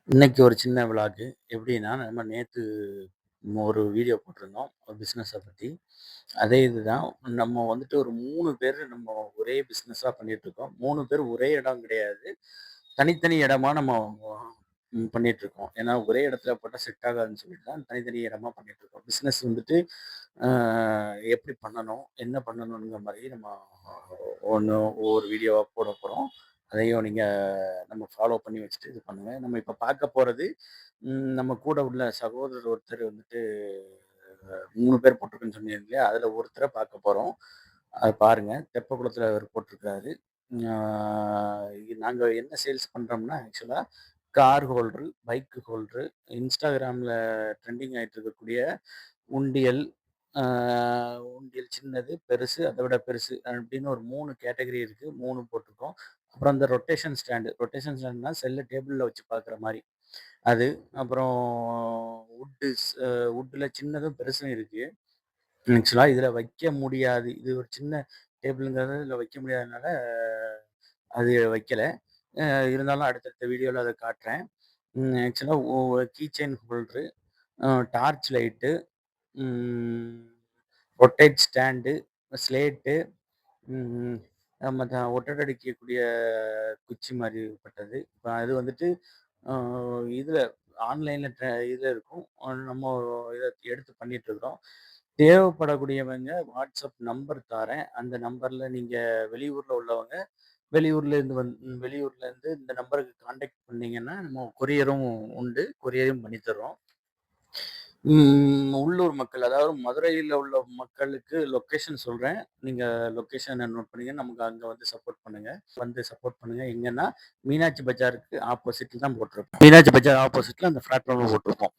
இன்னைக்கு ஒரு சின்ன விளாகு. எப்படின்னா, நம்ம நேத்து ஒரு வீடியோ போட்டிருந்தோம். ஒரு பிசினஸ பத்தி. அதே இதுதான். நம்ம வந்துட்டு ஒரு 3 பேரு நம்ம ஒரே பிசினஸா பண்ணிட்டுருக்கோம். 3 பேர் ஒரே இடம் கிடையாது. தனித்தனி இடமா நம்ம பண்ணிட்டுருக்கோம். ஏன்னா, ஒரே இடத்துல போட்டா செட் ஆகாதுன்னு சொல்லிட்டு தான் தனித்தனி இடமா பண்ணிட்டுருக்கோம். பிசினஸ் வந்துட்டு அ எப்படி பண்ணணும்? என்ன பண்ணணுங்கிற மாரி நம்ம ஒண்ணு ஒவ்வொரு வீடியோவா போடப் போறோம். அதையும் நீங்க நம்ம ஃபாலோ பண்ணி வச்சுட்டு இது பண்ணுங்க. நம்ம இப்ப பார்க்க போறது, நம்ம கூட உள்ள சகோதரர் ஒருத்தர் வந்துட்டு 3 பேர் போட்டிருக்குன்னு சொன்னீங்க இல்லையா? அதுல ஒருத்தர பார்க்க போறோம். அத பாருங்க. தெப்பக்குளத்துல அவரு போட்டிருக்காரு. ஆ நாங்க என்ன சேல்ஸ் பண்றோம்னா, actually car holder, bike holder, Instagramல ட்ரெண்டிங் ஆயிட்டு இருக்கக்கூடிய உண்டியல், ஆ உண்டியல் சின்னது, பெருசு, அத விட பெருசு அப்படின்னு ஒரு 3 கேட்டகரி இருக்கு. 3 போட்டிருக்கோம். அப்புறம் இந்த ரொட்டேஷன் ஸ்டாண்டு. ரொட்டேஷன் ஸ்டாண்ட்னா செல்ல டேபிள்ல வச்சு பார்க்குற மாரி. அது. அப்புறம் வுட்ல சின்னதும், பெருசும் இருக்கு. ஆக்சுவலா இதுல வைக்க முடியாது. இது ஒரு சின்ன டேபிள்ங்கிறது இதுல வைக்க முடியாதனால, அது வைக்கல. அ இருந்தாலும் அடுத்தடுத்த வீடியோல அத காட்டுறேன். Actually key chain holder, torch light, ம் ரொட்டேட் ஸ்டாண்டு, ஸ்லேட்டு, ம் மத்த ஒட்டடடிக்கக்கூடிய குச்சி மாரிப்பட்டது. இப்ப அது வந்துட்டு அ இதுல ஆன்லைன்ல இதுல இருக்கும். நம்ம இத எடுத்து பண்ணிட்டுருக்கிறோம். தேவைப்படக்கூடியவங்க வாட்ஸ்அப் நம்பர் தாரேன். அந்த நம்பர்ல நீங்க வெளியூர்ல உள்ளவங்க, வெளியூர்லேருந்து இந்த நம்பருக்கு கான்டாக்ட் பண்ணீங்கன்னா, நம்ம கொரியரும் உண்டு. கொரியரும் பண்ணி தர்றோம். உள்ளூர் மக்கள், அதாவது மதுரையில உள்ள மக்களுக்கு லொக்கேஷன் சொல்றேன். நீங்க லொக்கேஷன நோட் பண்ணிங்க. நமக்கு அங்க வந்து சப்போர்ட் பண்ணுங்க. சப்போர்ட் பண்ணுங்க. எங்கன்னா, மீனாட்சி பஜாருக்கு ஆப்போசிட்ல தான் போட்டிருக்கோம். மீனாட்சி பஜார் ஆப்போசிட்ல அந்த பிளாட்ஃபார்ம்ல போட்டிருக்கோம்.